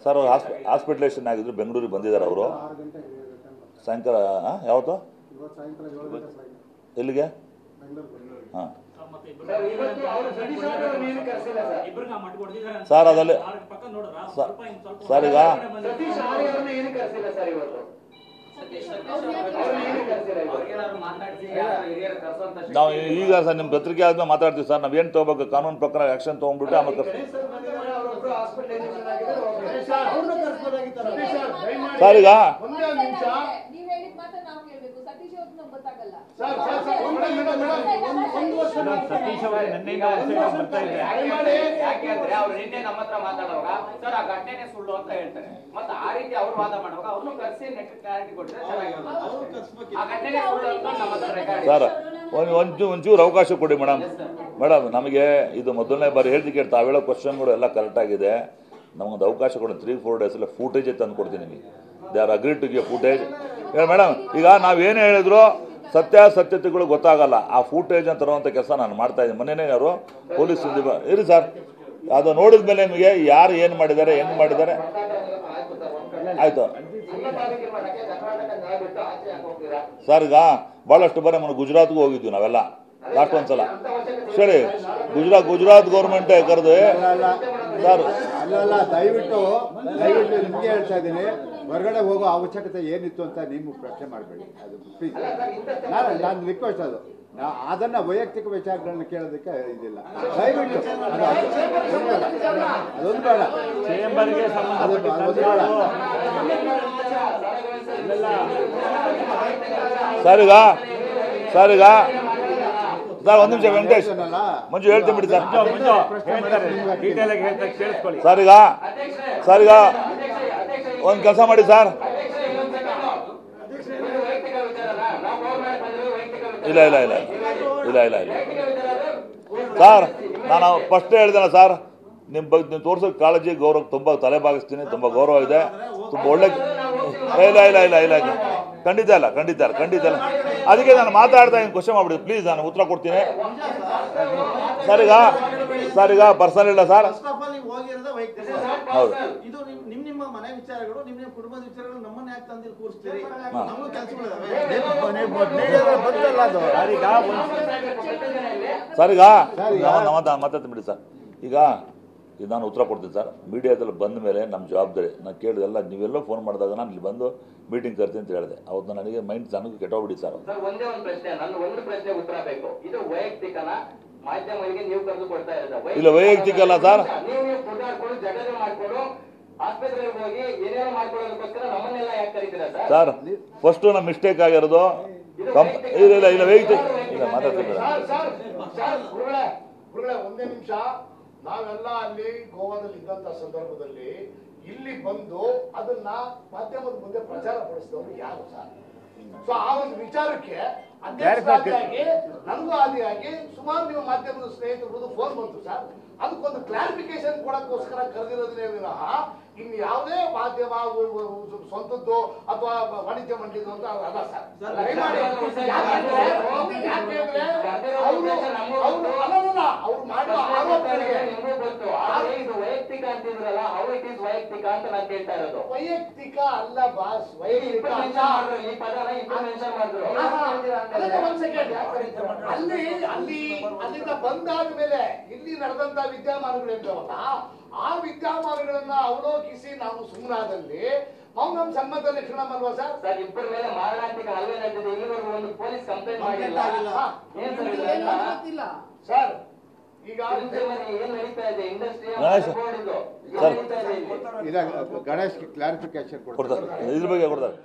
sir hospitalisation ಆಗಿದ್ರು ಬೆಂಗಳೂರಿಗೆ ಬಂದಿದ್ದಾರೆ ಅವರು ಸಾಯಂಕಾಲ ಯಾವತ್ತು ಎಲ್ಲಿಗೆ ಹಾಂ ಸರ್ ಅದಲ್ಲಿ ಸರ್ ಈಗ ನಾವು ಈಗ ಸರ್ ನಿಮ್ಮ ಪತ್ರಿಕೆ ಆದ್ಮೇಲೆ ಮಾತಾಡ್ತೀವಿ ಸರ್ ನಾವೇನು ತಗೋಬೇಕು ಕಾನೂನು ಪ್ರಕಾರ ಆಕ್ಷನ್ ತಗೊಂಡ್ಬಿಟ್ಟು ಆಮೇಲೆ ಸರ್ ಈಗ ಸತೀಶ್ ಅವರು ಯಾಕೆಂದ್ರೆ ಅವ್ರು ನಿನ್ನೆ ನಮ್ಮ ಹತ್ರ ಮಾತಾಡುವಾಗ ಸರ್ ಆ ಘಟನೆ ಸುಳ್ಳು ಅಂತ ಹೇಳ್ತಾರೆ ಮತ್ತೆ ಆ ರೀತಿ ಅವ್ರು ವಾದ ಮಾಡುವಾಗ ಅವ್ರನ್ನು ಕರೆಸಿ ನೆಟ್ ಕ್ಲಾರಿಟಿ ಕೊಟ್ಟಿದ್ರೆ ಚೆನ್ನಾಗಿರುತ್ತೆ ಆ ಘಟನೆ ಸುಳ್ಳು ಅಂತ ನಮ್ಮ ಹತ್ರ ರೆಕಾರ್ಡ್ ಸರ್ ಒಂಚೂರು ಅವಕಾಶ ಕೊಡಿ ಮೇಡಮ್ ನಮಗೆ ಇದು ಮೊದಲನೇ ಬಾರಿ ಹೇಳ್ತಿ ಕೇಳಿ ತಾವೇಳೋ ಕ್ವಶನ್ಗಳು ಎಲ್ಲ ಕರೆಕ್ಟಾಗಿದೆ ನಮಗೊಂದು ಅವಕಾಶ ಕೊಡಿ 3-4 ಡೇಸ್ ಎಲ್ಲ ಫೂಟೇಜ್ ತಂದು ಕೊಡ್ತೀನಿ ನಿಮಗೆ they are agree to give footage madam ಈಗ ನಾವೇನು ಹೇಳಿದ್ರು ಸತ್ಯತೆಗಳು ಗೊತ್ತಾಗಲ್ಲ ಆ ಫೂಟೇಜ್ ಅಂತ ತರುವಂಥ ಕೆಲಸ ನಾನು ಮಾಡ್ತಾ ಇದ್ದೀನಿ ಮೊನ್ನೆನೇ ಯಾರು ಪೊಲೀಸ್ ಇರಿ ಸರ್ ಅದು ನೋಡಿದ ಮೇಲೆ ನಿಮಗೆ ಯಾರು ಏನು ಮಾಡಿದ್ದಾರೆ ಹೆಂಗೆ ಮಾಡಿದ್ದಾರೆ ಆಯಿತು ಸರ್ ಈಗ ಭಾಳಷ್ಟು ಬಾರಿ మనం ಗುಜರಾತ್ಗೂ ಹೋಗಿದ್ವಿ ನಾವೆಲ್ಲ ಲಾಸ್ಟ್ ಒಂದ್ಸಲ ಸರಿ ಗುಜರಾತ್ ಗೌರ್ಮೆಂಟೇ ಕರೆದು ಸರ್ ಅಲ್ಲ ದಯವಿಟ್ಟು ನಿಮಗೆ ಹೇಳ್ತಾ ಇದ್ದೀನಿ ಹೊರಗಡೆ ಹೋಗೋ ಅವಶ್ಯಕತೆ ಏನಿತ್ತು ಅಂತ ನೀವು ಪ್ರಶ್ನೆ ಮಾಡಬೇಡಿ ಅದು ಪ್ಲೀಸ್ ನಾನು ರಿಕ್ವೆಸ್ಟ್ ಅದು ಅದನ್ನ ವೈಯಕ್ತಿಕ ವಿಚಾರಗಳನ್ನ ಕೇಳೋದಕ್ಕೆ ಇದಿಲ್ಲ ದಯವಿಟ್ಟು ಅದೊಂದು ಬೇಡ ಚೇಂಬರ್ಗೆ ಸರ್ ಈಗ ಸರ್ ಒಂದು ನಿಮಿಷ ವೆಂಕಟೇಶ್ ಮಂಜು ಹೇಳ್ತೀನಿ ಬಿಡಿ ಸರ್ ಈಗ ಒಂದು ಕೆಲಸ ಮಾಡಿ ಸರ್ ಇಲ್ಲ ಸರ್ ನಾನು ಫಸ್ಟ್ ಹೇಳ್ದೇನ ಸರ್ ನಿಮ್ಮ ಬಗ್ಗೆ ನೀವು ತೋರಿಸೋಕೆ ಕಾಳಜಿ ಗೌರವ ತುಂಬ ತಲೆ ಬಾಗಿಸ್ತೀನಿ ತುಂಬ ಗೌರವ ಇದೆ ತುಂಬ ಒಳ್ಳೆ ಇಲ್ಲ ಖಂಡಿತ ಇಲ್ಲ ಅದಕ್ಕೆ ನಾನು ಮಾತಾಡ್ತಾ ಇದ್ದೀನಿ ಕ್ವಶನ್ ಮಾಡ್ಬಿಡಿ ಪ್ಲೀಸ್ ನಾನು ಉತ್ತರ ಕೊಡ್ತೀನಿ ಸರ್ ಈಗ ಪರ್ಸನಲ್ ಇಲ್ಲ ಸರ್ ಹೌದು ನಿಮ್ಮ ಮನೆ ವಿಚಾರಗಳು ನಿಮ್ಮ ಕುಟುಂಬದ ವಿಚಾರಗಳು ನಮ್ಮನ್ನ ಯಾಕೆ ತಂದು ಕೂರಿಸ್ತೀರಿ ನಮಗೂ ಸರ್ ಈಗ ಮಾತಾಡ್ತೀನಿ ಬಿಡಿ ಸರ್ ಈಗ ನಾನು ಉತ್ತರ ಕೊಡ್ತೀನಿ ಸರ್ ಮೀಡಿಯಾದಲ್ಲಿ ಬಂದ ಮೇಲೆ ನಮ್ಮ ಜವಾಬ್ದಾರಿ ನಾನು ಕೇಳಿದೆಲ್ಲ ನೀವೆಲ್ಲೋ ಫೋನ್ ಮಾಡಿದಾಗ ನಾನು ಇಲ್ಲಿ ಬಂದು ಮೀಟಿಂಗ್ ಕರ್ತೀನಿ ಅಂತ ಹೇಳಿದೆ ಅವತ್ತು ನನಗೆ ಮೈಂಡ್ ನನಗೆ ಕೆಟ್ಟೋಗ್ಬಿಡಿ ಸರ್ ಒಂದೇ ಒಂದು ಪ್ರಶ್ನೆ ನನ್ನ ಒಂದು ಪ್ರಶ್ನೆ ಉತ್ತರ ಬೇಕು ಇದು ವೈಯಕ್ತಿಕನ ಮಾಧ್ಯಮಗಳಿಗೆ ನೀವು ಕರೆದು ಕೊಡ್ತಾ ಇರೋದು ಇಲ್ಲ ವೈಯಕ್ತಿಕ ಅಲ್ಲ ಸರ್ ನೀವು ಪುಟಾಡ್ಕೊಂಡು ಜಗಳ ಮಾಡ್ಕೊಂಡು ಆಸ್ಪತ್ರೆಗೆ ಹೋಗಿ ಏನೇನೋ ಮಾಡ್ಕೊಳ್ಳೋದಕ್ಕೋಸ್ಕರ ನಮ್ಮನ್ನೆಲ್ಲ ಯಾಕೆ ಕರೀತೀರಾ ಸರ್ ಫಸ್ಟ್ ನಮ್ಮ ಮಿಸ್ಟೇಕ್ ಆಗಿರೋದು ಇಲ್ಲ ವೈಯಕ್ತಿಕ ಇಲ್ಲ ಮಾತಾಡ್ತೀನಿ ಒಂದೇ ನಿಮಿಷ ನಾವೆಲ್ಲ ಅಲ್ಲಿ ಗೋವಾದಲ್ಲಿ ಇದ್ದಂತ ಸಂದರ್ಭದಲ್ಲಿ ಇಲ್ಲಿ ಬಂದು ಅದನ್ನ ಮಾಧ್ಯಮದ ಮುಂದೆ ಪ್ರಚಾರ ಪಡಿಸಿದವರು ಯಾರು ಸರ್ ಸೊ ಆ ಒಂದು ವಿಚಾರಕ್ಕೆ ಅಧ್ಯಕ್ಷರಾಗಿ ನನಗೂ ಆದಿಯಾಗಿ ಸುಮಾರು ನೀವು ಮಾಧ್ಯಮದ ಸ್ನೇಹಿತರು ಫೋನ್ ಬಂತು ಸರ್ ಅದಕ್ಕೊಂದು ಕ್ಲಾರಿಫಿಕೇಶನ್ ಕೊಡಕ್ಕೋಸ್ಕರ ಕರೆದಿರೋದನ್ನೇ ವಿನಃ ಇನ್ನು ಯಾವುದೇ ಮಾಧ್ಯಮ ಸ್ವಂತದ್ದು ಅಥವಾ ವಾಣಿಜ್ಯ ಮಂಡಿದ್ದು ಅಂತ ಅಲ್ಲ ಸರ್ ಅವ್ರು ಮಾಡುವ ಆರೋಪಗಳಿಗೆ ವೈಯಕ್ತಿಕ ಅಂತಿದ್ರಲ್ಲ ಹೌ ಇಟ್ ಈಸ್ ವೈಯಕ್ತಿಕ ಅಂತ ನಾನು ಕೇಳ್ತಾ ಇರೋದು ವೈಯಕ್ತಿಕ ಅಲ್ಲ ಬಾಸ್ ವೈಯಕ್ತಿಕ ಈ ಪದನ ಮೆನ್ಷನ್ ಮಾಡಿದ್ರು ಅಲ್ಲಿಂದ ಬಂದಾದ ಮೇಲೆ ಇಲ್ಲಿ ನಡೆದಂತ ವಿದ್ಯಮಾನಗಳಿರ್ತಾವಲ್ಲ ಆ ವಿದ್ಯಮಾನಗಳನ್ನ ಅವಲೋಕಿಸಿ ನಾವು ಸುಮ್ಮನಾದಲ್ಲಿ ಮೌನಂ ಸಮ್ಮತ ಲಕ್ಷಣಂ ಅಲ್ವಾ ಸರ್ ಸರ್ ಇಬ್ಬರ ಮೇಲೆ ಮಾರಣಾಂತಿಕ ಹಲ್ಲೆ ನಡೆದಿದೆ ಇಲ್ಲಿವರೆಗೂ ಒಂದು ಪೊಲೀಸ್ ಕಂಪ್ಲೇಂಟ್ ಮಾಡಿಲ್ಲ ಸರ್ ಈಗ ಏನ್ ನಡೀತಾ ಇದೆ ಇಂಡಸ್ಟ್ರಿ ಗಣೇಶ್ ಕ್ಲಾರಿಫಿಕೇಶನ್ ಕೊಡ್ತಾರೆ ಇದ್ರ ಬಗ್ಗೆ ಕೊಡ್ತಾರೆ